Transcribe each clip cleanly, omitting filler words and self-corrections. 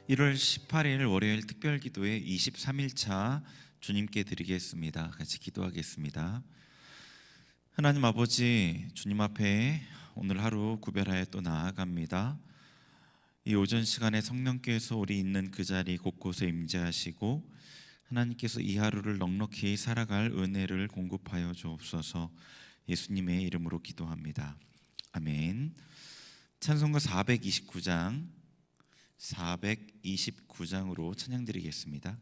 1월 18일 월요일 특별기도회 23일차 주님께 드리겠습니다. 같이 기도하겠습니다. 하나님 아버지, 주님 앞에 오늘 하루 구별하여 또 나아갑니다. 이 오전 시간에 성령께서 우리 있는 그 자리 곳곳에 임재하시고 하나님께서 이 하루를 넉넉히 살아갈 은혜를 공급하여 주옵소서. 예수님의 이름으로 기도합니다. 아멘. 찬송가 429장으로 찬양드리겠습니다.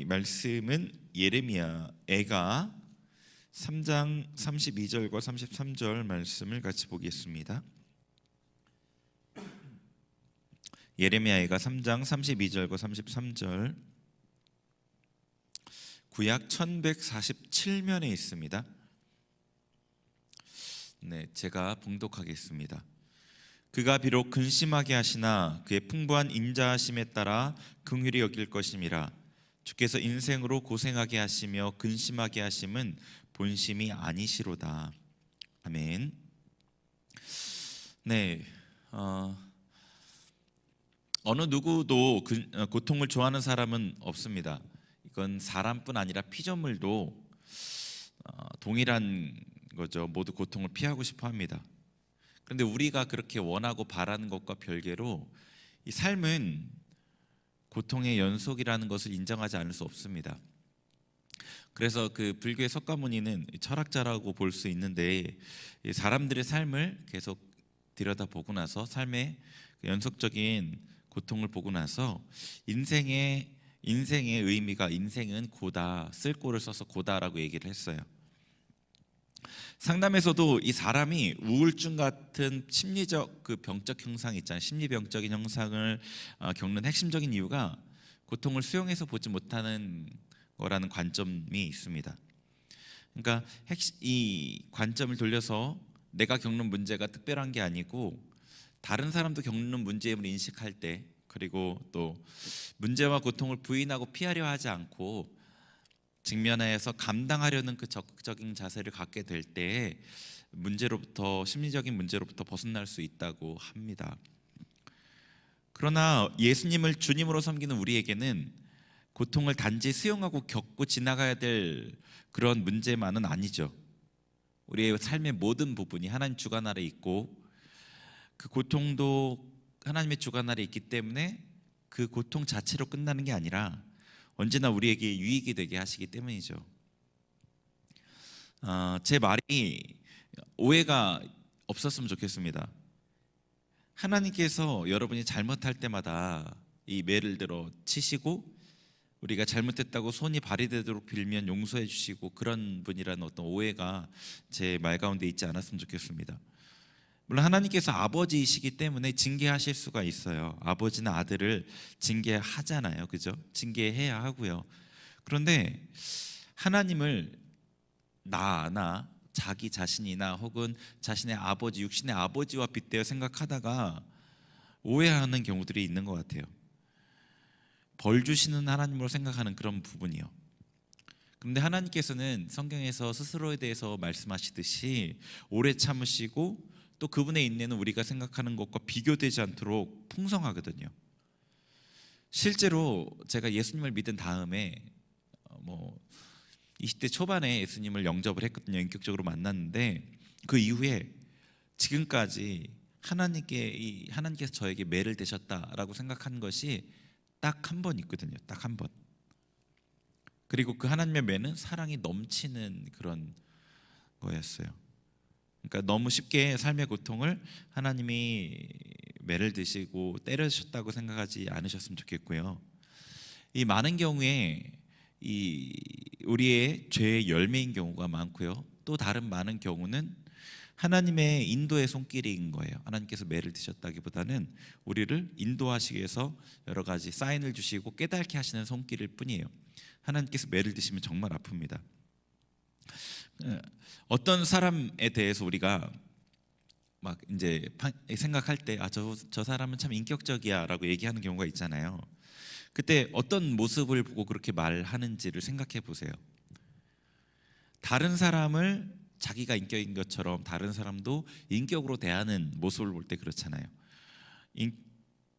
말씀은 예레미야애가 3장 32절과 33절 말씀을 같이 보겠습니다. 예레미야애가 3장 32절과 33절, 구약 1147면에 있습니다. 제가 봉독하겠습니다. 그가 비록 근심하게 하시나 그의 풍부한 인자하심에 따라 긍휼히 여길 것임이라. 주께서 인생으로 고생하게 하시며 근심하게 하심은 본심이 아니시로다. 아멘. 어느 누구도 고통을 좋아하는 사람은 없습니다. 이건 사람뿐 아니라 피조물도 동일한 거죠. 모두 고통을 피하고 싶어 합니다. 그런데 우리가 그렇게 원하고 바라는 것과 별개로 이 삶은 고통의 연속이라는 것을 인정하지 않을 수 없습니다. 그래서 그 불교의 석가모니는 철학자라고 볼 수 있는데, 사람들의 삶을 계속 들여다보고 나서 삶의 연속적인 고통을 보고 나서 인생의 의미가, 인생은 고다, 쓸 고를 써서 고다라고 얘기를 했어요. 상담에서도 이 사람이 우울증 같은 심리적 그 병적 형상 있잖아요. 심리병적인 형상을 겪는 핵심적인 이유가 고통을 수용해서 보지 못하는 거라는 관점이 있습니다. 그러니까 이 관점을 돌려서 내가 겪는 문제가 특별한 게 아니고 다른 사람도 겪는 문제임을 인식할 때, 그리고 또 문제와 고통을 부인하고 피하려 하지 않고 직면해서 감당하려는 그 적극적인 자세를 갖게 될 때에 문제로부터, 심리적인 문제로부터 벗어날 수 있다고 합니다. 그러나 예수님을 주님으로 섬기는 우리에게는 고통을 단지 수용하고 겪고 지나가야 될 그런 문제만은 아니죠. 우리의 삶의 모든 부분이 하나님 주관 아래 있고, 그 고통도 하나님의 주관 아래 있기 때문에 그 고통 자체로 끝나는 게 아니라 언제나 우리에게 유익이 되게 하시기 때문이죠. 제 말이 오해가 없었으면 좋겠습니다. 하나님께서 여러분이 잘못할 때마다 이 매를 들어 치시고, 우리가 잘못했다고 손이 발휘되도록 빌면 용서해 주시고, 그런 분이라는 어떤 오해가 제 말 가운데 있지 않았으면 좋겠습니다. 물론 하나님께서 아버지이시기 때문에 징계하실 수가 있어요. 아버지는 아들을 징계하잖아요, 그죠? 징계해야 하고요. 그런데 하나님을 나나 자기 자신이나 혹은 자신의 아버지, 육신의 아버지와 빗대어 생각하다가 오해하는 경우들이 있는 것 같아요. 벌 주시는 하나님으로 생각하는 그런 부분이요. 그런데 하나님께서는 성경에서 스스로에 대해서 말씀하시듯이 오래 참으시고, 또 그분의 인내는 우리가 생각하는 것과 비교되지 않도록 풍성하거든요. 실제로 제가 예수님을 믿은 다음에 20대 초반에 예수님을 영접을 했거든요. 인격적으로 만났는데 그 이후에 지금까지 하나님께서 저에게 매를 대셨다라고 생각한 것이 딱 한 번 있거든요. 딱 한 번. 그리고 그 하나님의 매는 사랑이 넘치는 그런 거였어요. 그러니까 너무 쉽게 삶의 고통을 하나님이 매를 드시고 때려주셨다고 생각하지 않으셨으면 좋겠고요. 이 많은 경우에 우리의 죄의 열매인 경우가 많고요. 또 다른 많은 경우는 하나님의 인도의 손길인 거예요. 하나님께서 매를 드셨다기보다는 우리를 인도하시기 위해서 여러 가지 사인을 주시고 깨닫게 하시는 손길일 뿐이에요. 하나님께서 매를 드시면 정말 아픕니다. 어떤 사람에 대해서 우리가 막 이제 생각할 때 저 사람은 참 인격적이야라고 얘기하는 경우가 있잖아요. 그때 어떤 모습을 보고 그렇게 말하는지를 생각해 보세요. 다른 사람을 자기가 인격인 것처럼 다른 사람도 인격으로 대하는 모습을 볼 때 그렇잖아요.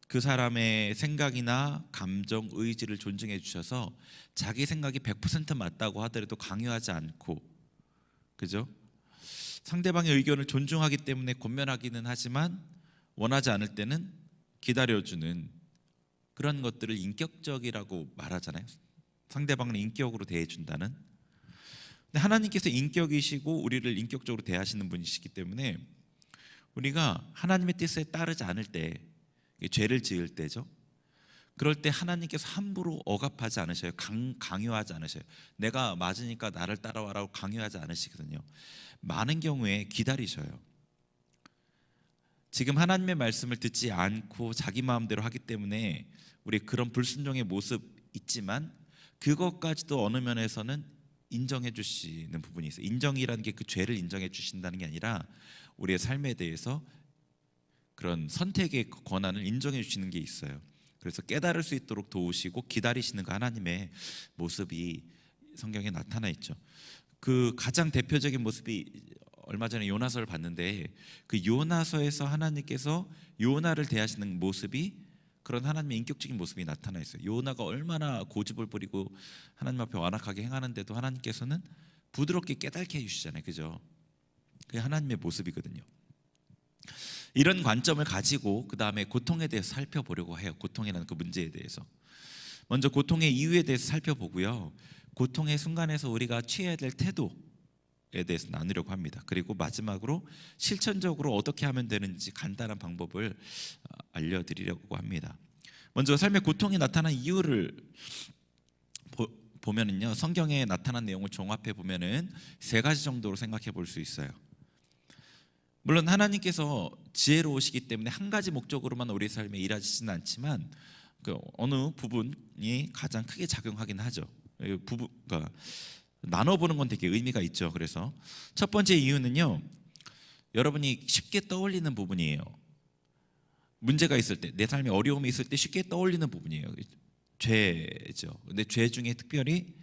그 사람의 생각이나 감정, 의지를 존중해 주셔서 자기 생각이 100% 맞다고 하더라도 강요하지 않고, 그죠? 상대방의 의견을 존중하기 때문에 권면하기는 하지만 원하지 않을 때는 기다려주는 그런 것들을 인격적이라고 말하잖아요. 상대방을 인격으로 대해준다는. 근데 하나님께서 인격이시고 우리를 인격적으로 대하시는 분이시기 때문에 우리가 하나님의 뜻에 따르지 않을 때, 죄를 지을 때죠. 그럴 때 하나님께서 함부로 억압하지 않으셔요. 강요하지 않으셔요. 내가 맞으니까 나를 따라와라고 강요하지 않으시거든요. 많은 경우에 기다리셔요. 지금 하나님의 말씀을 듣지 않고 자기 마음대로 하기 때문에 우리 그런 불순종의 모습 있지만, 그것까지도 어느 면에서는 인정해 주시는 부분이 있어요. 인정이라는 게 그 죄를 인정해 주신다는 게 아니라 우리의 삶에 대해서 그런 선택의 권한을 인정해 주시는 게 있어요. 그래서 깨달을 수 있도록 도우시고 기다리시는 그 하나님의 모습이 성경에 나타나 있죠. 그 가장 대표적인 모습이, 얼마 전에 요나서를 봤는데 그 요나서에서 하나님께서 요나를 대하시는 모습이 그런 하나님의 인격적인 모습이 나타나 있어요. 요나가 얼마나 고집을 부리고 하나님 앞에 완악하게 행하는데도 하나님께서는 부드럽게 깨닫게 해주시잖아요, 그죠? 그게 하나님의 모습이거든요. 이런 관점을 가지고 그 다음에 고통에 대해서 살펴보려고 해요. 고통이라는 그 문제에 대해서 먼저 고통의 이유에 대해서 살펴보고요, 고통의 순간에서 우리가 취해야 될 태도에 대해서 나누려고 합니다. 그리고 마지막으로 실천적으로 어떻게 하면 되는지 간단한 방법을 알려드리려고 합니다. 먼저 삶의 고통이 나타난 이유를 보면은요, 성경에 나타난 내용을 종합해 보면은 세 가지 정도로 생각해 볼 수 있어요. 물론 하나님께서 지혜로우시기 때문에 한 가지 목적으로만 우리 삶에 일하시지는 않지만 그 어느 부분이 가장 크게 작용하긴 하죠. 그러니까 나눠보는 건 되게 의미가 있죠. 그래서 첫 번째 이유는요, 여러분이 쉽게 떠올리는 부분이에요. 문제가 있을 때, 내 삶에 어려움이 있을 때 쉽게 떠올리는 부분이에요. 죄죠. 근데 죄 중에 특별히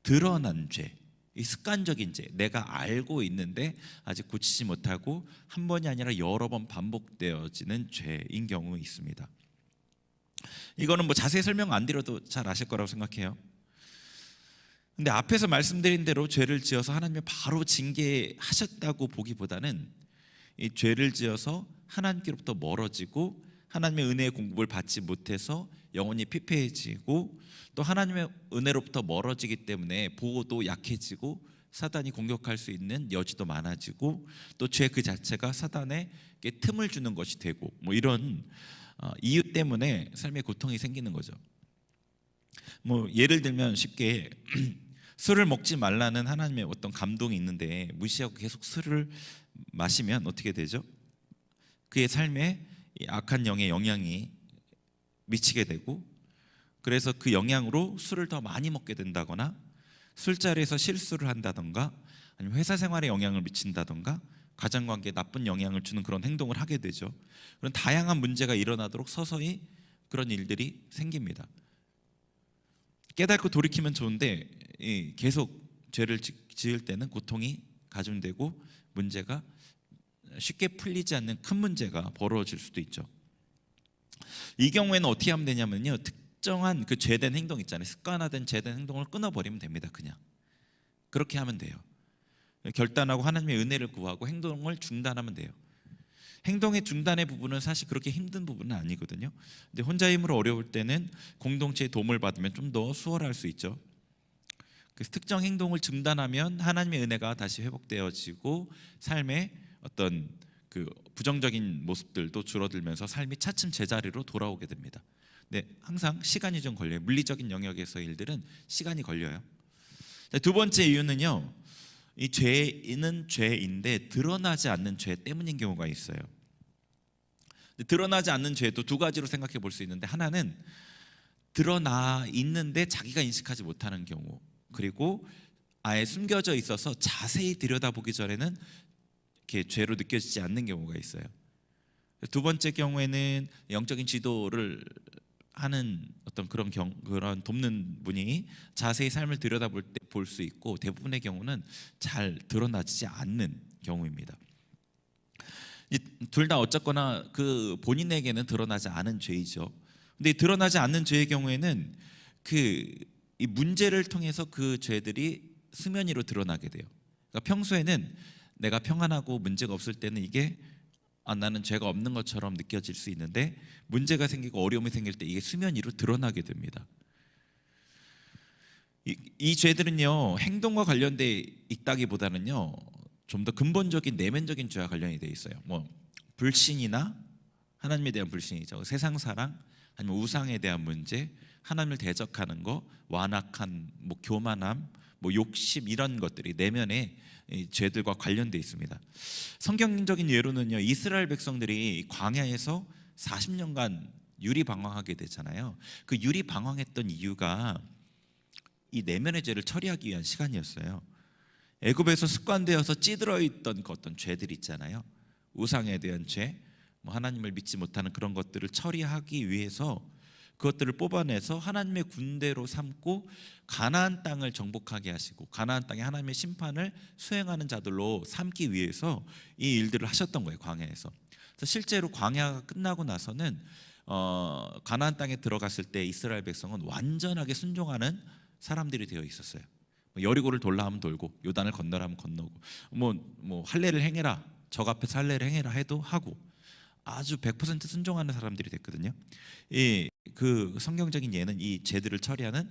드러난 죄, 이 습관적인 죄, 내가 알고 있는데 아직 고치지 못하고 한 번이 아니라 여러 번 반복되어지는 죄인 경우 있습니다. 이거는 뭐 자세히 설명 안 드려도 잘 아실 거라고 생각해요. 근데 앞에서 말씀드린 대로 죄를 지어서 하나님이 바로 징계하셨다고 보기보다는 이 죄를 지어서 하나님께로부터 멀어지고 하나님의 은혜의 공급을 받지 못해서 영혼이 피폐해지고 또 하나님의 은혜로부터 멀어지기 때문에 보호도 약해지고 사단이 공격할 수 있는 여지도 많아지고 또 죄 그 자체가 사단에게 틈을 주는 것이 되고 뭐 이런 이유 때문에 삶의 고통이 생기는 거죠. 뭐 예를 들면 쉽게 술을 먹지 말라는 하나님의 어떤 감동이 있는데 무시하고 계속 술을 마시면 어떻게 되죠? 그의 삶에 이 악한 영의 영향이 미치게 되고 그래서 그 영향으로 술을 더 많이 먹게 된다거나 술자리에서 실수를 한다던가 아니면 회사 생활에 영향을 미친다던가 가정관계에 나쁜 영향을 주는 그런 행동을 하게 되죠. 그런 다양한 문제가 일어나도록 서서히 그런 일들이 생깁니다. 깨닫고 돌이키면 좋은데 계속 죄를 지을 때는 고통이 가중되고 문제가 쉽게 풀리지 않는 큰 문제가 벌어질 수도 있죠. 이 경우에는 어떻게 하면 되냐면요, 특정한 그 죄된 행동 있잖아요. 습관화된 죄된 행동을 끊어버리면 됩니다. 그냥 그렇게 하면 돼요. 결단하고 하나님의 은혜를 구하고 행동을 중단하면 돼요. 행동의 중단의 부분은 사실 그렇게 힘든 부분은 아니거든요. 근데 혼자 힘으로 어려울 때는 공동체의 도움을 받으면 좀 더 수월할 수 있죠. 그 특정 행동을 중단하면 하나님의 은혜가 다시 회복되어지고 삶의 어떤 그 부정적인 모습들도 줄어들면서 삶이 차츰 제자리로 돌아오게 됩니다. 근데 항상 시간이 좀 걸려요. 물리적인 영역에서의 일들은 시간이 걸려요. 두 번째 이유는요, 이 죄는 죄인데 드러나지 않는 죄 때문인 경우가 있어요. 드러나지 않는 죄도 두 가지로 생각해 볼 수 있는데, 하나는 드러나 있는데 자기가 인식하지 못하는 경우, 그리고 아예 숨겨져 있어서 자세히 들여다보기 전에는 이렇게 죄로 느껴지지 않는 경우가 있어요. 두 번째 경우에는 영적인 지도를 하는 어떤 그런 돕는 분이 자세히 삶을 들여다볼 때 볼 수 있고, 대부분의 경우는 잘 드러나지 않는 경우입니다. 둘 다 어쨌거나 그 본인에게는 드러나지 않은 죄이죠. 근데 드러나지 않는 죄의 경우에는 이 문제를 통해서 그 죄들이 수면 위로 드러나게 돼요. 그러니까 평소에는 내가 평안하고 문제가 없을 때는 이게 나는 죄가 없는 것처럼 느껴질 수 있는데, 문제가 생기고 어려움이 생길 때 이게 수면 위로 드러나게 됩니다. 이 죄들은요, 행동과 관련돼 있다기보다는요, 좀 더 근본적인 내면적인 죄와 관련이 돼 있어요. 뭐 불신이나 하나님에 대한 불신이죠. 세상 사랑, 아니면 우상에 대한 문제, 하나님을 대적하는 거, 완악한 뭐 교만함, 뭐 욕심, 이런 것들이 내면에 이 죄들과 관련돼 있습니다. 성경적인 예로는요, 이스라엘 백성들이 광야에서 40년간 유리방황하게 되잖아요. 그 유리방황했던 이유가 이 내면의 죄를 처리하기 위한 시간이었어요. 애굽에서 습관되어서 찌들어 있던 그 어떤 죄들 있잖아요. 우상에 대한 죄, 뭐 하나님을 믿지 못하는 그런 것들을 처리하기 위해서 그것들을 뽑아내서 하나님의 군대로 삼고 가나안 땅을 정복하게 하시고 가나안 땅에 하나님의 심판을 수행하는 자들로 삼기 위해서 이 일들을 하셨던 거예요, 광야에서. 그래서 실제로 광야가 끝나고 나서는 가나안 땅에 들어갔을 때 이스라엘 백성은 완전하게 순종하는 사람들이 되어 있었어요. 여리고를 돌라 하면 돌고 요단을 건너라 하면 건너고 뭐 할례를 행해라, 적 앞에서 할례를 행해라 해도 하고 아주 100% 순종하는 사람들이 됐거든요. 그 성경적인 예는 이 죄들을 처리하는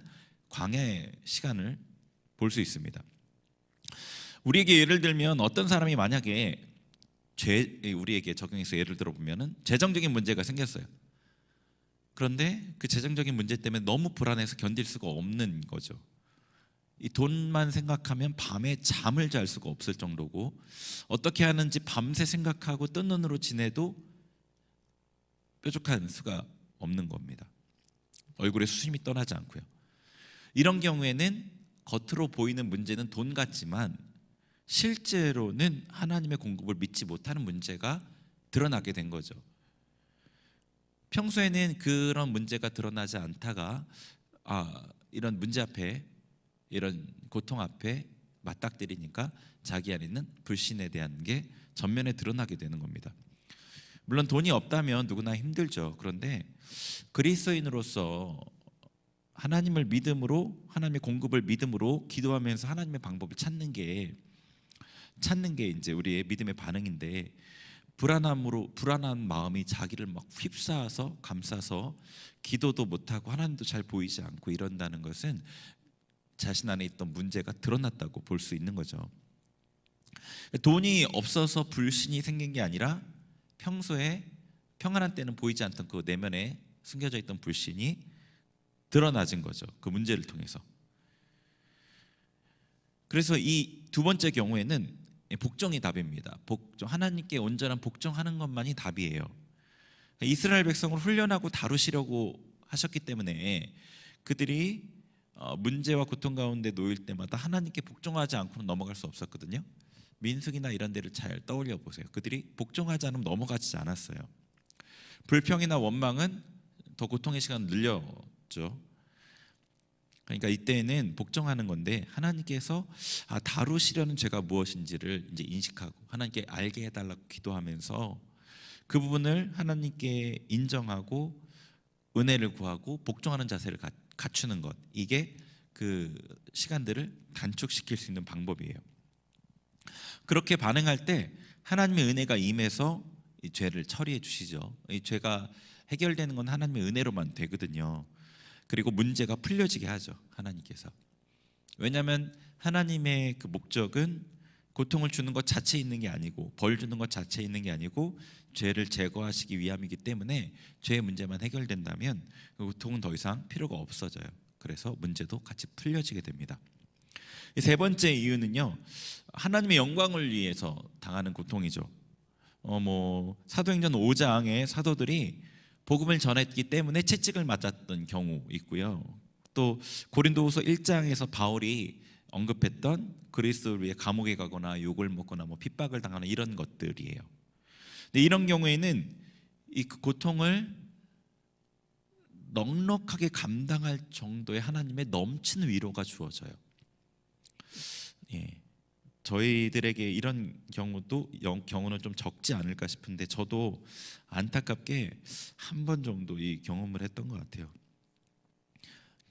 광야의 시간을 볼 수 있습니다. 우리에게 예를 들면 어떤 사람이 만약에 우리에게 적용해서 예를 들어보면은 재정적인 문제가 생겼어요. 그런데 그 재정적인 문제 때문에 너무 불안해서 견딜 수가 없는 거죠. 이 돈만 생각하면 밤에 잠을 잘 수가 없을 정도고, 어떻게 하는지 밤새 생각하고 뜬 눈으로 지내도 뾰족한 수가 없는 겁니다. 얼굴에 수심이 떠나지 않고요. 이런 경우에는 겉으로 보이는 문제는 돈 같지만 실제로는 하나님의 공급을 믿지 못하는 문제가 드러나게 된 거죠. 평소에는 그런 문제가 드러나지 않다가 이런 문제 앞에, 이런 고통 앞에 맞닥뜨리니까 자기 안에 있는 불신에 대한 게 전면에 드러나게 되는 겁니다. 물론 돈이 없다면 누구나 힘들죠. 그런데 그리스도인으로서 하나님을 믿음으로, 하나님의 공급을 믿음으로 기도하면서 하나님의 방법을 찾는 게 이제 우리의 믿음의 반응인데, 불안한 마음이 자기를 막 휩싸아서 감싸서 기도도 못하고 하나님도 잘 보이지 않고 이런다는 것은 자신 안에 있던 문제가 드러났다고 볼 수 있는 거죠. 돈이 없어서 불신이 생긴 게 아니라 평소에 평안한 때는 보이지 않던 그 내면에 숨겨져 있던 불신이 드러나진 거죠. 그 문제를 통해서. 그래서 이 두 번째 경우에는 복종이 답입니다. 하나님께 온전한 복종하는 것만이 답이에요. 이스라엘 백성을 훈련하고 다루시려고 하셨기 때문에 그들이 문제와 고통 가운데 놓일 때마다 하나님께 복종하지 않고는 넘어갈 수 없었거든요. 민수기나 이런 데를 잘 떠올려 보세요. 그들이 복종하지 않으면 넘어가지 않았어요. 불평이나 원망은 더 고통의 시간을 늘렸죠. 그러니까 이때는 복종하는 건데, 하나님께서 다루시려는 죄가 무엇인지를 이제 인식하고 하나님께 알게 해달라고 기도하면서 그 부분을 하나님께 인정하고 은혜를 구하고 복종하는 자세를 갖추는 것, 이게 그 시간들을 단축시킬 수 있는 방법이에요. 그렇게 반응할 때 하나님의 은혜가 임해서 이 죄를 처리해 주시죠. 이 죄가 해결되는 건 하나님의 은혜로만 되거든요. 그리고 문제가 풀려지게 하죠, 하나님께서. 왜냐하면 하나님의 그 목적은 고통을 주는 것 자체에 있는 게 아니고, 벌 주는 것 자체에 있는 게 아니고 죄를 제거하시기 위함이기 때문에 죄의 문제만 해결된다면 그 고통은 더 이상 필요가 없어져요. 그래서 문제도 같이 풀려지게 됩니다. 세 번째 이유는요, 하나님의 영광을 위해서 당하는 고통이죠. 사도행전 5장의 사도들이 복음을 전했기 때문에 채찍을 맞았던 경우 있고요. 또 고린도후서 1장에서 바울이 언급했던 그리스도를 위해 감옥에 가거나 욕을 먹거나 핍박을 당하는 이런 것들이에요. 근데 이런 경우에는 이 고통을 넉넉하게 감당할 정도의 하나님의 넘치는 위로가 주어져요. 저희들에게 이런 경우는 좀 적지 않을까 싶은데, 저도 안타깝게 한 번 정도 이 경험을 했던 것 같아요.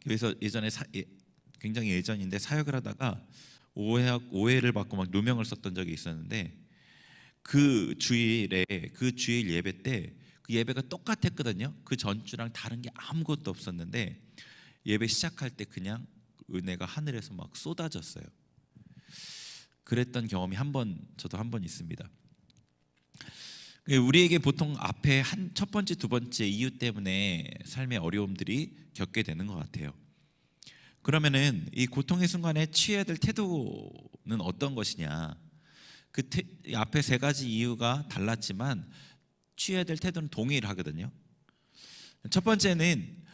그래서 굉장히 예전인데 사역을 하다가 오해를 받고 막 누명을 썼던 적이 있었는데, 그 주일 예배 때 그 예배가 똑같았거든요. 그 전주랑 다른 게 아무것도 없었는데 예배 시작할 때 그냥 은혜가 하늘에서 막 쏟아졌어요. 그랬던 경험이 저도 한 번 있습니다. 우리에게 보통 앞에 첫 번째, 두 번째 이유 때문에 삶의 어려움들이 겪게 되는 것 같아요. 그러면은 이 고통의 순간에 취해야 될 태도는 어떤 것이냐? 앞에 세 가지 이유가 달랐지만 취해야 될 태도는 동일하거든요. 첫 번째는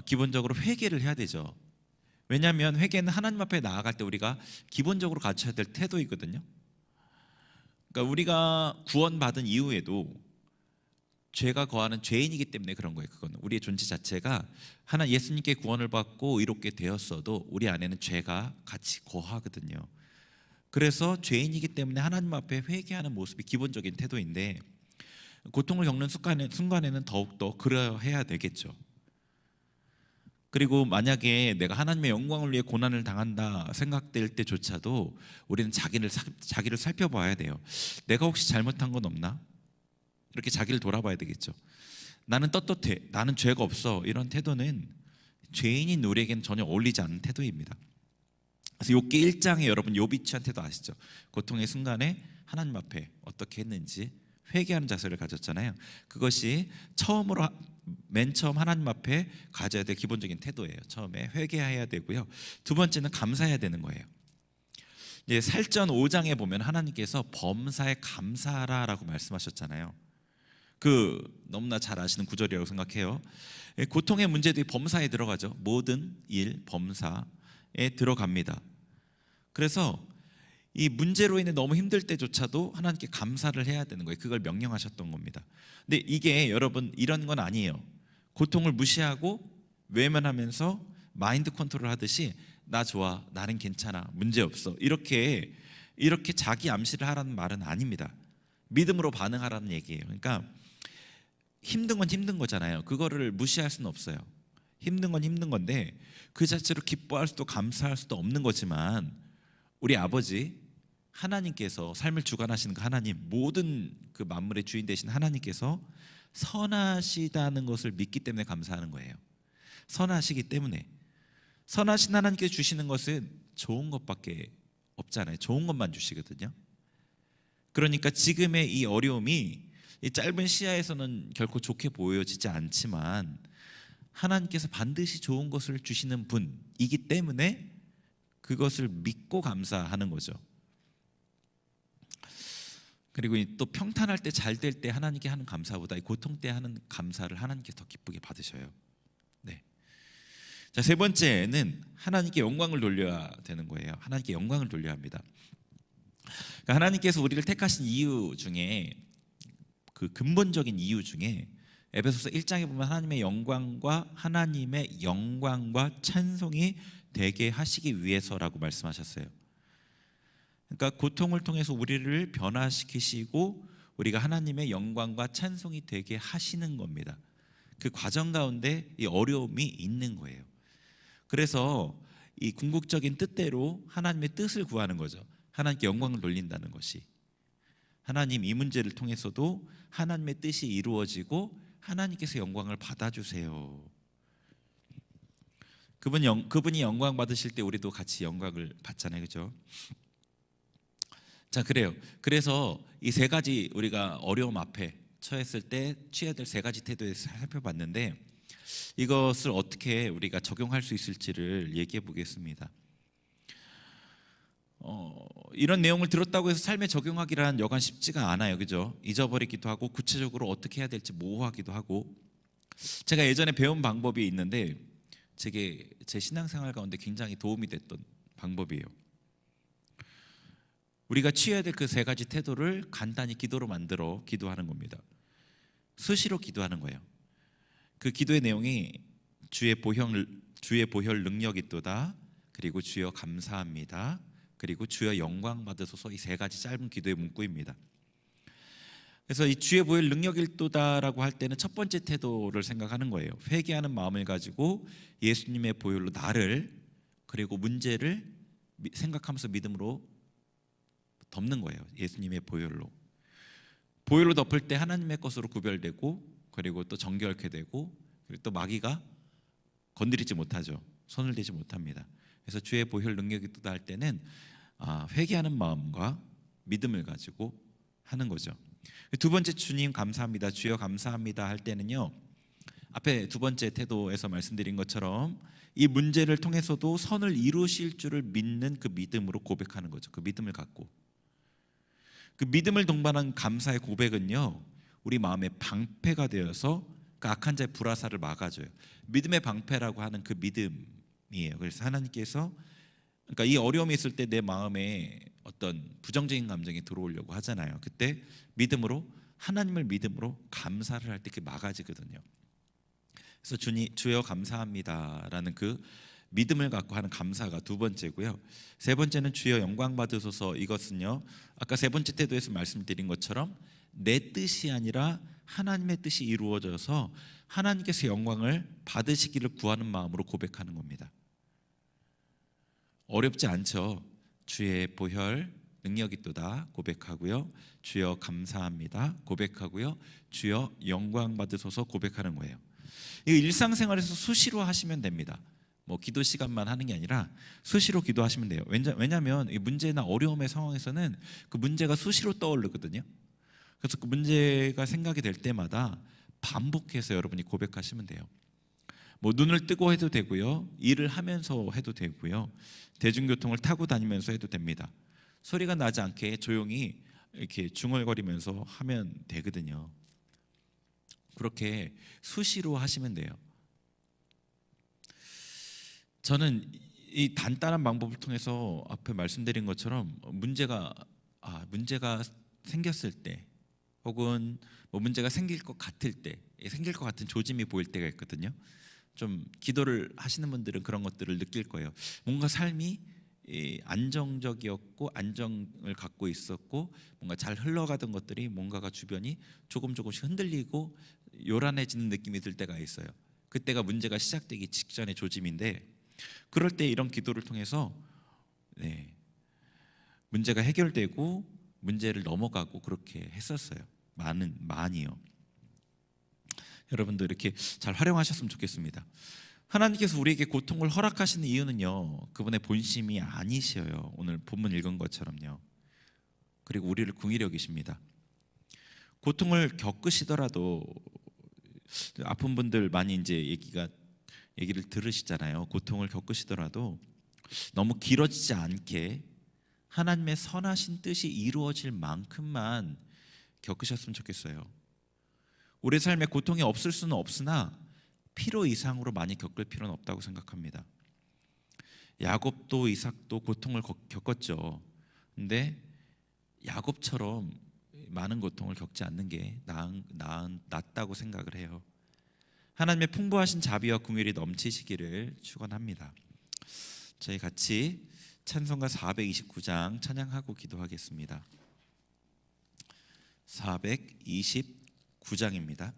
기본적으로 회개를 해야 되죠. 왜냐하면 회개는 하나님 앞에 나아갈 때 우리가 기본적으로 갖춰야 될 태도이거든요. 그러니까 우리가 구원받은 이후에도 죄가 거하는 죄인이기 때문에 그런 거예요. 그건 우리의 존재 자체가 예수님께 구원을 받고 의롭게 되었어도 우리 안에는 죄가 같이 거하거든요. 그래서 죄인이기 때문에 하나님 앞에 회개하는 모습이 기본적인 태도인데, 고통을 겪는 순간에는 더욱더 그러해야 되겠죠. 그리고 만약에 내가 하나님의 영광을 위해 고난을 당한다 생각될 때조차도 우리는 자기를 살펴봐야 돼요. 내가 혹시 잘못한 건 없나? 이렇게 자기를 돌아봐야 되겠죠. 나는 떳떳해, 나는 죄가 없어, 이런 태도는 죄인인 우리에게는 전혀 어울리지 않는 태도입니다. 그래서 욥기 1장에 여러분 욥이 취한 태도 아시죠? 고통의 순간에 하나님 앞에 어떻게 했는지 회개하는 자세를 가졌잖아요. 그것이 맨 처음 하나님 앞에 가져야 될 기본적인 태도예요. 처음에 회개해야 되고요. 두 번째는 감사해야 되는 거예요. 이제 살전 5장에 보면 하나님께서 범사에 감사하라라고 말씀하셨잖아요. 너무나 잘 아시는 구절이라고 생각해요. 고통의 문제들이 범사에 들어가죠. 모든 일 범사에 들어갑니다. 그래서 이 문제로 인해 너무 힘들 때조차도 하나님께 감사를 해야 되는 거예요. 그걸 명령하셨던 겁니다. 근데 이게 여러분 이런 건 아니에요. 고통을 무시하고 외면하면서 마인드 컨트롤 하듯이 나 좋아, 나는 괜찮아, 문제 없어, 이렇게 자기 암시를 하라는 말은 아닙니다. 믿음으로 반응하라는 얘기예요. 그러니까 힘든 건 힘든 거잖아요. 그거를 무시할 수는 없어요. 힘든 건 힘든 건데 그 자체로 기뻐할 수도 감사할 수도 없는 거지만 우리 아버지 하나님께서 삶을 주관하시는 그 하나님, 모든 그 만물의 주인 되신 하나님께서 선하시다는 것을 믿기 때문에 감사하는 거예요. 선하시기 때문에. 선하신 하나님께 주시는 것은 좋은 것밖에 없잖아요. 좋은 것만 주시거든요. 그러니까 지금의 이 어려움이 이 짧은 시야에서는 결코 좋게 보여지지 않지만 하나님께서 반드시 좋은 것을 주시는 분이기 때문에 그것을 믿고 감사하는 거죠. 그리고 또 평탄할 때, 잘 될 때 하나님께 하는 감사보다 이 고통 때 하는 감사를 하나님께 더 기쁘게 받으셔요. 네. 자, 세 번째는 하나님께 영광을 돌려야 되는 거예요. 하나님께 영광을 돌려야 합니다. 그러니까 하나님께서 우리를 택하신 이유 중에 그 근본적인 이유 중에 에베소서 1장에 보면 하나님의 영광과 찬송이 되게 하시기 위해서라고 말씀하셨어요. 그러니까 고통을 통해서 우리를 변화시키시고 우리가 하나님의 영광과 찬송이 되게 하시는 겁니다. 그 과정 가운데 이 어려움이 있는 거예요. 그래서 이 궁극적인 뜻대로 하나님의 뜻을 구하는 거죠. 하나님께 영광을 돌린다는 것이. 하나님, 이 문제를 통해서도 하나님의 뜻이 이루어지고 하나님께서 영광을 받아주세요. 그분이 영광 받으실 때 우리도 같이 영광을 받잖아요, 그렇죠? 자, 그래요. 그래서 이 세 가지 우리가 어려움 앞에 처했을 때 취해야 될 세 가지 태도에 살펴봤는데 이것을 어떻게 우리가 적용할 수 있을지를 얘기해 보겠습니다. 이런 내용을 들었다고 해서 삶에 적용하기란 여간 쉽지가 않아요, 그죠? 잊어버리기도 하고 구체적으로 어떻게 해야 될지 모호하기도 하고. 제가 예전에 배운 방법이 있는데 제 신앙생활 가운데 굉장히 도움이 됐던 방법이에요. 우리가 취해야 될 그 세 가지 태도를 간단히 기도로 만들어 기도하는 겁니다. 수시로 기도하는 거예요. 그 기도의 내용이 주의 보혈 능력이 있도다, 그리고 주여 감사합니다, 그리고 주여 영광 받으소서, 이 세 가지 짧은 기도의 문구입니다. 그래서 이 주의 보혈 능력이 있도다라고 할 때는 첫 번째 태도를 생각하는 거예요. 회개하는 마음을 가지고 예수님의 보혈로 나를 그리고 문제를 생각하면서 믿음으로 덮는 거예요. 예수님의 보혈로 덮을 때 하나님의 것으로 구별되고 그리고 또 정결케 되고 그리고 또 마귀가 건드리지 못하죠. 손을 대지 못합니다. 그래서 주의 보혈 능력이 있도다 할 때는 회개하는 마음과 믿음을 가지고 하는 거죠. 두 번째, 주님 감사합니다, 주여 감사합니다 할 때는요, 앞에 두 번째 태도에서 말씀드린 것처럼 이 문제를 통해서도 선을 이루실 줄을 믿는 그 믿음으로 고백하는 거죠. 그 믿음을 갖고. 그 믿음을 동반한 감사의 고백은요, 우리 마음의 방패가 되어서 그 악한 자의 불화살을 막아줘요. 믿음의 방패라고 하는 그 믿음이에요. 그래서 하나님께서, 그러니까 이 어려움이 있을 때 내 마음에 어떤 부정적인 감정이 들어오려고 하잖아요. 그때 믿음으로, 하나님을 믿음으로 감사를 할 때 그게 막아지거든요. 그래서 주여 감사합니다라는 그 믿음을 갖고 하는 감사가 두 번째고요. 세 번째는 주여 영광 받으소서. 이것은요, 아까 세 번째 태도에서 말씀드린 것처럼 내 뜻이 아니라 하나님의 뜻이 이루어져서 하나님께서 영광을 받으시기를 구하는 마음으로 고백하는 겁니다. 어렵지 않죠. 주의 보혈 능력이 있도다 고백하고요, 주여 감사합니다 고백하고요, 주여 영광 받으소서 고백하는 거예요. 이거 일상생활에서 수시로 하시면 됩니다. 뭐 기도 시간만 하는 게 아니라 수시로 기도하시면 돼요. 왜냐하면 이 문제나 어려움의 상황에서는 그 문제가 수시로 떠오르거든요. 그래서 그 문제가 생각이 될 때마다 반복해서 여러분이 고백하시면 돼요. 뭐 눈을 뜨고 해도 되고요, 일을 하면서 해도 되고요, 대중교통을 타고 다니면서 해도 됩니다. 소리가 나지 않게 조용히 이렇게 중얼거리면서 하면 되거든요. 그렇게 수시로 하시면 돼요. 저는 이 단단한 방법을 통해서 앞에 말씀드린 것처럼 문제가 생겼을 때, 혹은 뭐 문제가 생길 것 같을 때, 생길 것 같은 조짐이 보일 때가 있거든요. 좀 기도를 하시는 분들은 그런 것들을 느낄 거예요. 뭔가 삶이 안정적이었고 안정을 갖고 있었고 뭔가 잘 흘러가던 것들이 뭔가가 주변이 조금씩 흔들리고 요란해지는 느낌이 들 때가 있어요. 그때가 문제가 시작되기 직전의 조짐인데, 그럴 때 이런 기도를 통해서 문제가 해결되고 문제를 넘어가고 그렇게 했었어요. 많이요. 여러분도 이렇게 잘 활용하셨으면 좋겠습니다. 하나님께서 우리에게 고통을 허락하시는 이유는요, 그분의 본심이 아니셔요. 오늘 본문 읽은 것처럼요. 그리고 우리를 긍휼히 여기십니다. 고통을 겪으시더라도, 아픈 분들 많이 이제 얘기를 들으시잖아요. 고통을 겪으시더라도 너무 길어지지 않게 하나님의 선하신 뜻이 이루어질 만큼만 겪으셨으면 좋겠어요. 우리 삶에 고통이 없을 수는 없으나 필요 이상으로 많이 겪을 필요는 없다고 생각합니다. 야곱도 이삭도 고통을 겪었죠. 근데 야곱처럼 많은 고통을 겪지 않는 게 낫다고 생각을 해요. 하나님의 풍부하신 자비와 긍휼이 넘치시기를 축원합니다. 저희 같이 찬송가 429장 찬양하고 기도하겠습니다. 429장입니다.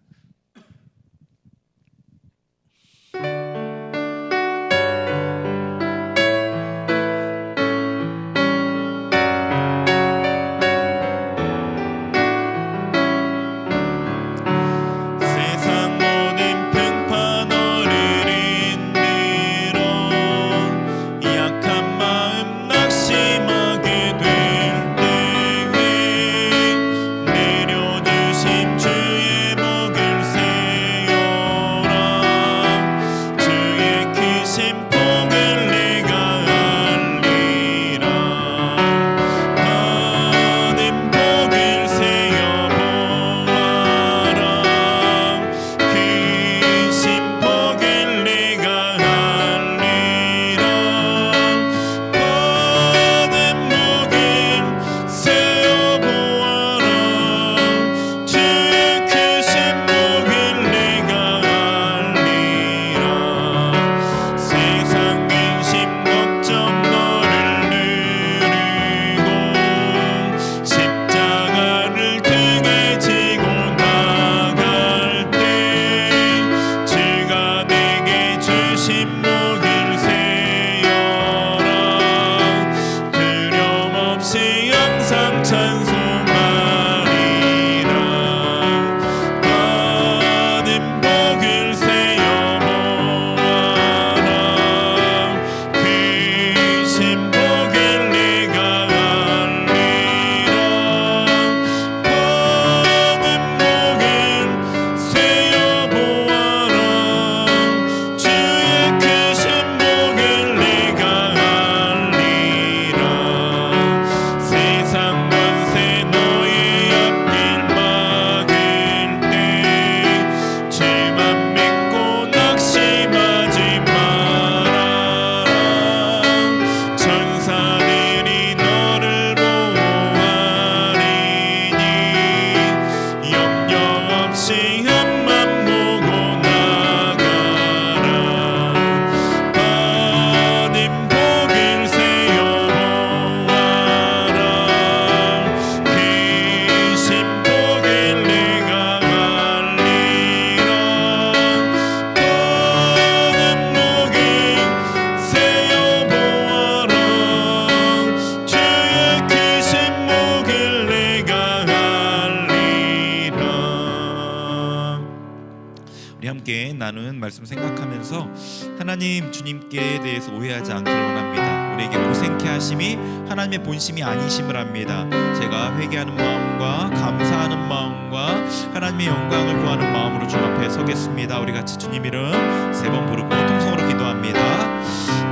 나누는 말씀 생각하면서 하나님 주님께 대해서 오해하지 않기를 원합니다. 우리에게 고생케 하심이 하나님의 본심이 아니심을 압니다. 제가 회개하는 마음과 감사하는 마음과 하나님의 영광을 구하는 마음으로 주님 앞에 서겠습니다. 우리 같이 주님 이름 3번 부르고 통성으로 기도합니다.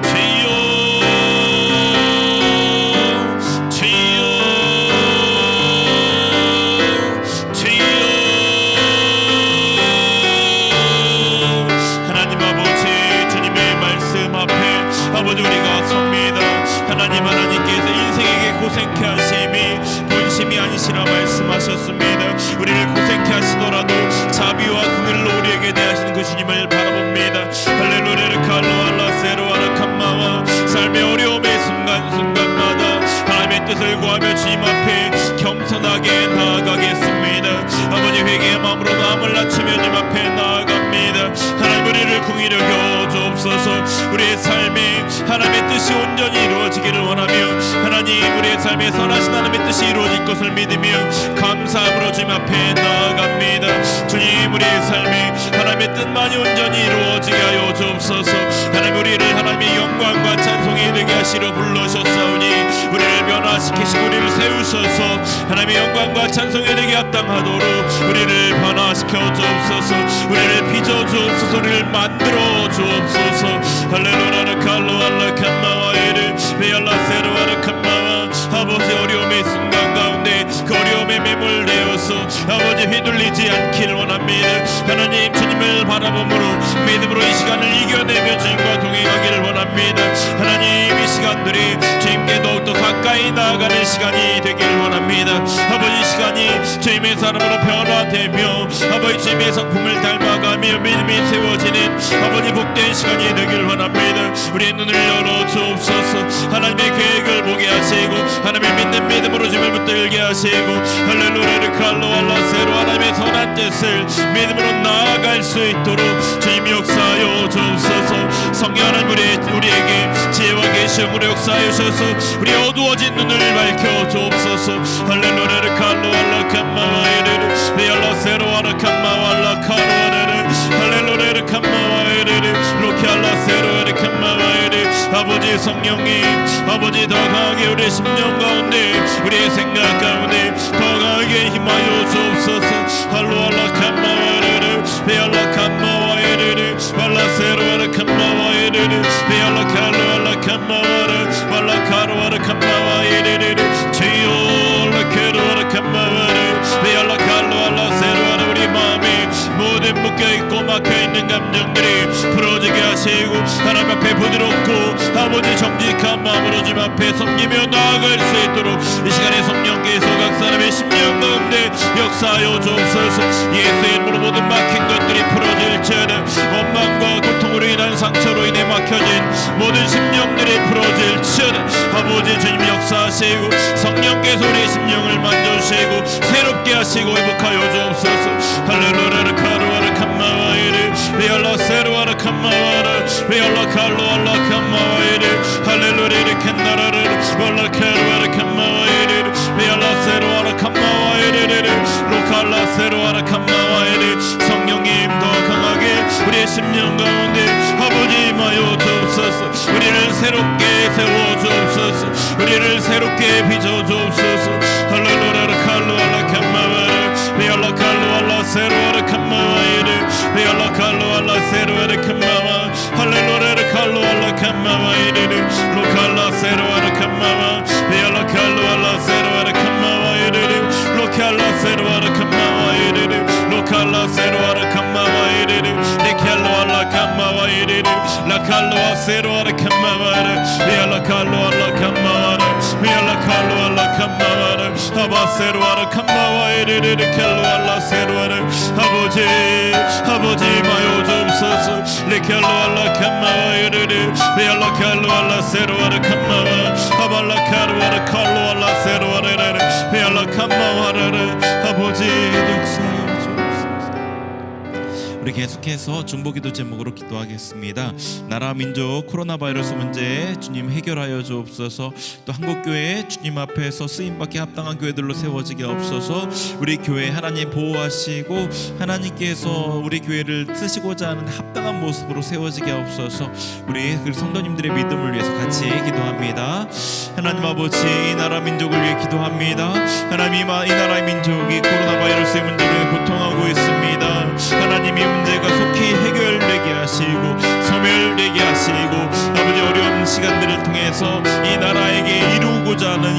주여 아버지, 우리가 고생케 하심이 본심이 아니시라 말씀하셨습니다. 우리를 고생케 하시더라도 자비와 긍휼로 우리에게 대하시는 그 주님을 바라봅니다. 할렐루야 칼로알라 세로아라 칸마와 삶의 어려움의 순간순간마다 하나님의 뜻을 구하며 주님 앞에 겸손하게 나아가겠습니다. 아버지 회개의 마음으로 마음을 낮추며 주님 앞에 나아갑니다. 하나님 우리를 긍휼히 여겨 주옵소서. 우리의 삶에 하나님의 뜻이 온전히 이루어지기를 원하며 하나님 우리의 삶에 선하신 하나님의 뜻이 이루어질 것을 믿으며 감사함으로 주님 앞에 나아갑니다. 주님 우리의 삶에 하나님의 뜻만이 온전히 이루어지게 하여 주옵소서. 하나님 우리를 하나님의 영광과 찬송이 되게 하시려 불러셨사오니 우리를 변화시키시고 우리를 세우셔서 하나님의 영광과 찬송이 되게 합당하도록 우리를 변화시켜 주옵소서. 우리를 빚어 주옵소서. 우리를 만들어 주옵소서. 할렐루야 칼로알라 칸마와에르 베알라세르와르 칸마와 아버지 어려움의 순간 가운데 그 어려움에 매몰되어서 아버지 휘둘리지 않기를 원합니다. 하나님 주님을 바라봄으로 믿음으로 이 시간을 이겨내며 주님과 동행하기를 원합니다. 하나님 이 시간들이 주님께 더욱더 가까이 나아가는 시간이 되기를 원합니다. 아버지 이 시간이 주님의 사람으로 변화되며 아버지 주님의 성품을 닮아가며 믿음이 세워지는 아버지 복된 시간이 되기를 원합니다. 우리의 눈을 열어 주옵소서. 하나님의 계획을 보게 하시고 하나님을 믿는 믿음으로 주님을 붙들게 하시고 할렐루야 칼로알라 세로 하나님의 선한 뜻을 믿음으로 나아갈 수 있도록 주님 역사하여 주옵소서. 성령 하나님 우리에게 지혜와 계시음으로 역사하여 주셔서 우리 어두워진 눈을 밝혀 주옵소서. 할렐루야 칼로알라 칸마와에르 베알라 세로아라 칸마와라 카로아레르 할렐루야 칸마와에르 로키알라 세로아라 칸마와에르 아버지 성령님 아버지 더 강하게 우리의 심령 가운데 우리의 생각 가운데 더 강하게 힘하여 주옵소서. 할로알라 칸마와에르 베알라 칸마와에르 발라 세로아라 칸마와에르 베알라 칼로알라 칸마와르 발라 카로아라 칸마와에르 주여 라케로아라 칸마와르 베알라 칼로알라 세로아라 우리 마음에 모든 묶여있고 막혀있는 감정들이 풀어지게 하시고 하나님 앞에 부드럽고 아버지 정직한 마음으로 주님 앞에 섬기며 나아갈 수 있도록 이 시간에 성령께서 각 사람의 심령 가운데 역사하여 주옵소서. 예수의 이름으로 모든 막힌 것들이 풀어질지어다. 원망과 고통으로 인한 상처로 인해 막혀진 모든 심령들이 풀어질지어다. 아버지 주님 역사하시고 성령께서 우리의 심령을 만져주시고 새롭게 하시고 회복하여 주옵소서. 할렐루야 카루아라 칸마와이르 베알라 세루아라 칸마와라 베알라 칼로알라 칸마와이르 할렐루야 캔나라르 발라 카루아라 칸마와이르 베알라 세루아라 칸마와이르 로칼라 세루아라 칸마와이르 성령님 더 강하게 우리의 심령 가운데 아버지 임하여 주옵소서. 우리를 새롭게 세워 주옵소서. 우리를 새롭게 빚어 주옵소서. 할렐루야 칼로알라 칸마와이르 베알라 칼로알라 세루아라 칸마와이르 베알라 칼로알라 세루아라 칸마와 할렐루야 칼로알라 칸마와이르 로칼라 세루아라 칸마와 베알라 칼로알라 세루아라 칸마와이르 로칼라 세루아라 칸마와이르 로칼라 세루아라 칸마와이르 레칼로알라 칸마와이르 라칼로아 세루아라 칸마와르 베알라 칼로알라 칸마와르 베알라 칼로알라 칸마와르 아바 세루아라 칸마와이르 레칼로알라 세루아르 아버지 마요 주옵소서. 레칼로알라 칸마와이르 베알라 칼로알라 세루아라 칸마와 아발라 카루아라 칼로알라 세루아르 베알라 칸마와르 아버지 역사하여 우리 계속해서 중보기도 제목으로 기도하겠습니다. 나라 민족 코로나 바이러스 문제 주님 해결하여 주옵소서. 또 한국교회 주님 앞에서 쓰임받기 합당한 교회들로 세워지게 없어서 우리 교회 하나님 보호하시고 하나님께서 우리 교회를 쓰시고자 하는 합당한 모습으로 세워지게 없어서 우리 그 성도님들의 믿음을 위해서 같이 기도합니다. 하나님 아버지 이 나라 민족을 위해 기도합니다. 하나님 이 나라의 민족이 코로나 바이러스의 문제로 고통하고 있습니다. 하나님 이 문제가 속히 해결되게 하시고 소멸되게 하시고 아버지 어려운 시간들을 통해서 이 나라에게 이루고자 하는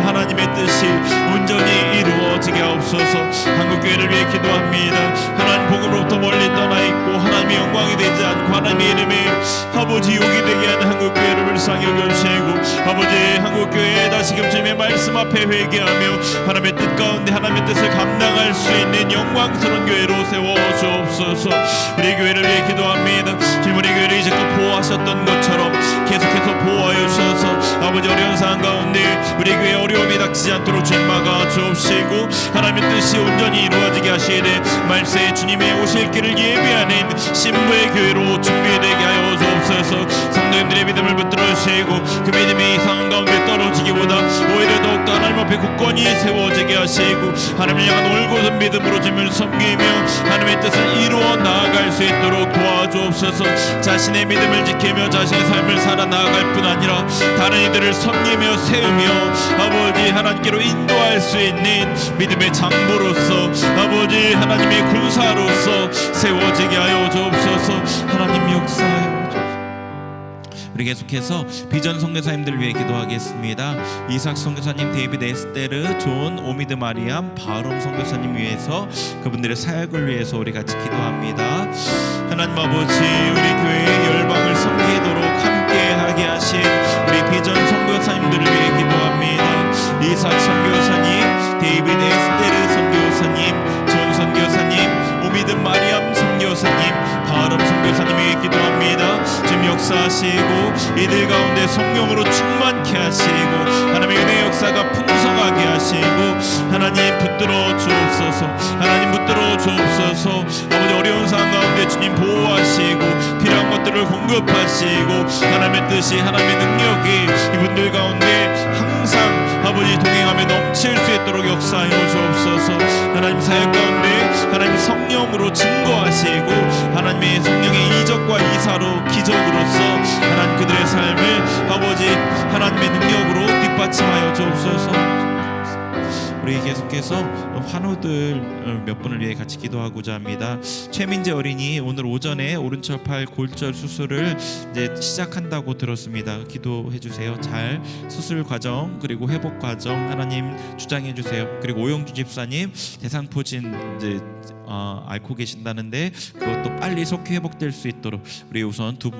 하나님의 뜻이 온전히 이루어지게 하옵소서. 한국교회를 위해 기도합니다. 하나님 복음으로부터 멀리 떠나 있고 하나님의 영광이 되지 않고 하나님의 이름에 아버지 욕이 되게 하는 한국교회를 불쌍히 여겨주시고 아버지 한국교회 다시금 주님의 말씀 앞에 회개하며 하나님의 뜻 가운데 하나님의 뜻을 감당할 수 있는 영광스러운 교회로 세워주옵소서. 우리 교회를 위해 기도합니다. 주님 우리 교회를 이제껏 보호하셨던 것처럼 계속해서 보호하여 주셔서 아버지 어려운 상황 가운데 우리 교회에 어려움이 닥치지 않도록 주님 막아주옵시고 하나님의 뜻이 온전히 이루어지게 하시되 말세에 주님의 오실 길을 예비하는 신부의 교회로 준비되게 하여 주옵소서. 성도님들의 믿음을 붙들어 주시고 그 믿음이 이 상황 가운데 떨어지기보다 오히려 더욱더 하나님 앞에 굳건히 세워지게 하시고 하나님을 향한 올곧은 믿음으로 주님을 섬기며 하나님의 뜻을 이루어 나아갈 수 있도록 도와주옵소서. 자신의 믿음을 지키며 자신의 삶을 살아나아갈 뿐 아니라 다른 이들을 섬기며 세우며 아버지 하나님께로 인도할 수 있는 믿음의 장보로서 아버지 하나님의 군사로서 세워지게 하여 주옵소서. 하나님 역사하여 우리 계속해서 비전 선교사님들 위해 기도하겠습니다. 이삭 선교사님, 데이비드 에스테르, 존, 오미드 마리암, 바롬 선교사님 위해서 그분들의 사역을 위해서 우리 같이 기도합니다. 하나님 아버지 우리 교회의 열방을 섬기도록 함께하게 하신 우리 비전 선교사님들을 위해 기도합니다. 이삭 선교사님, 데이비드 에스테르 선교사님, 존 선교사님, 오미드 마리암 선교사님, 바롬 선교사님 위해 기도합니다. 지금 역사하시고 이들 가운데 성령으로 충만케 하시고 하나님의 은혜 역사가 풍성하게 하시고 하나님 붙들어 주옵소서. 하나님 붙들어 주옵소서. 아버지 어려운 상황 가운데 주님 보호하시고 필요한 것들을 공급하시고 하나님의 뜻이 하나님의 능력이 이분들 가운데 항상 아버지 동행하며 넘칠 수 있도록 역사하여 주옵소서. 하나님 사역 가운데 하나님 성령으로 증거하시고 하나님의 성령의 이적과 이사로 기적으로서 하나님 그들의 삶을 아버지 하나님의 능력으로 뒷받침하여 주옵소서. 우리 계속해서 환우들 몇 분을 위해 같이 기도하고자 합니다. 최민재 어린이 오늘 오전에 오른쪽 팔 골절 수술을 이제 시작한다고 들었습니다. 기도해 주세요. 잘 수술 과정 그리고 회복 과정 하나님 주장해 주세요. 그리고 오영주 집사님 대상포진 이제 앓고 계신다는데 그것도 빨리 속히 회복될 수 있도록 우리 우선 두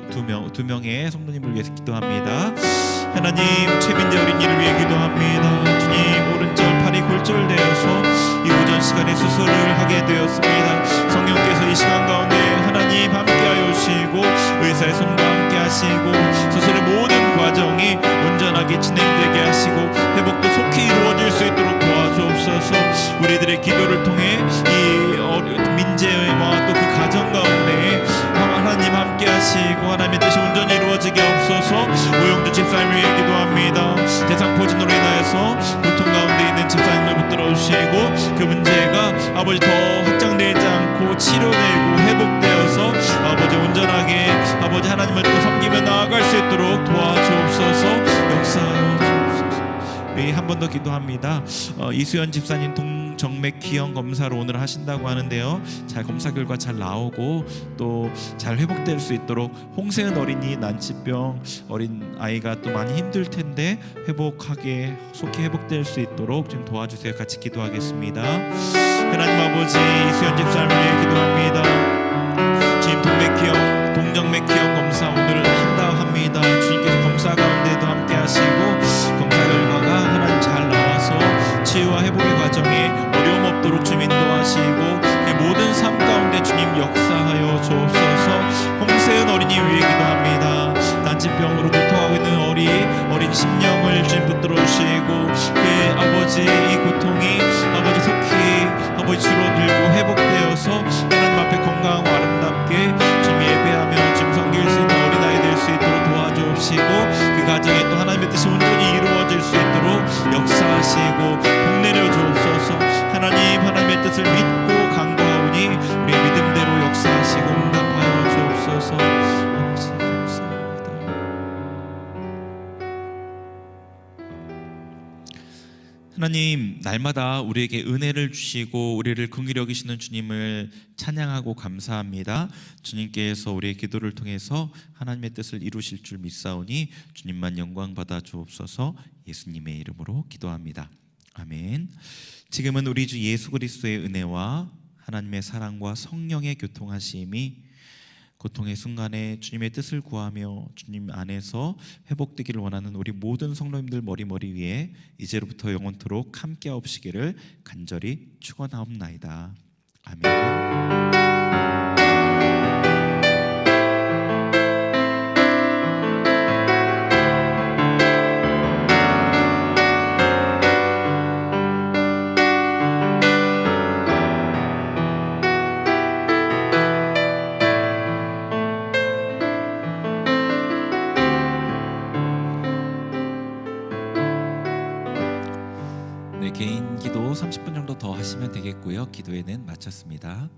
명의 성도님을 위해서 기도합니다. 하나님 최민재 어린이를 위해 기도합니다. 주님 오른쪽 팔이 골절되어서 이 오전 시간에 수술을 하게 되었습니다. 성령께서 이 시간 가운데 하나님 함께하여 주시고 의사의 손과 함께 하시고 수술의 모든 과정이 온전하게 진행되게 하시고 회복도 속히 이루어질 수 있도록 도와주옵소서. 우리들의 기도를 통해 이 민재와 또 그 가정 가운데 하나님 함께 하시고 하나님의 뜻이 온전히 이루어지게 없어서 오영주 집사님을 위해 기도합니다. 대상포진으로 인하여서 고통 가운데 있는 집사님을 붙들어 주시고 그 문제가 아버지 더 확장되지 않고 치료되고 회복되어서 아버지 온전하게 아버지 하나님을 또 섬기며 나아갈 수 있도록 도와주옵소서. 역사하여 주옵소서. 우리 한 번 더 기도합니다. 이수연 집사님 정맥기형 검사를 오늘 하신다고 하는데요. 잘 검사 결과 잘 나오고 또 잘 회복될 수 있도록 홍세은 어린이 난치병 어린 아이가 또 많이 힘들 텐데 회복하게 속히 회복될 수 있도록 좀 도와주세요. 같이 기도하겠습니다. 하나님 아버지 이수연 집사님을 위해 기도합니다. 주님 동정맥기형 검사 오늘 한다 합니다. 주님께서 검사 가운데도 함께 하시고 검사 결과가 하나님 잘 나와서 치유와 회복의 과정에 어려움 없도록 주님 인도하시고 그 모든 삶 가운데 주님 역사하여 주옵소서. 홍세은 어린이 위해 기도합니다. 난치병으로 고통하고 있는 어린 심령을 주님 붙들어 주시고 그 아버지 이 고통이 아버지 속히 아버지 줄어들고 회복되어서 하나님 앞에 건강하고 아름답게 주님 예배하며 주님 섬길 수 있는 어린아이 될 수 있도록 도와주옵시고 그 가정에 또 하나님의 뜻이 온전히 이루어질 수 있도록 역사하시고 복내려 주옵소서. 하나님의 뜻을 믿고 간구하오니 우리의 믿음대로 역사하시고 응답하여 주옵소서. 아버지 감사합니다. 하나님 날마다 우리에게 은혜를 주시고 우리를 긍휼히 여기시는 주님을 찬양하고 감사합니다. 주님께서 우리의 기도를 통해서 하나님의 뜻을 이루실 줄 믿사오니 주님만 영광 받아 주옵소서. 예수님의 이름으로 기도합니다. 아멘. 지금은 우리 주 예수 그리스도의 은혜와 하나님의 사랑과 성령의 교통하심이 고통의 순간에 주님의 뜻을 구하며 주님 안에서 회복되기를 원하는 우리 모든 성도님들 머리 위에 이제로부터 영원토록 함께하옵시기를 간절히 축원하옵나이다. 아멘. 네, 개인 기도 30분 정도 더 하시면 되겠고요. 기도회는 마쳤습니다.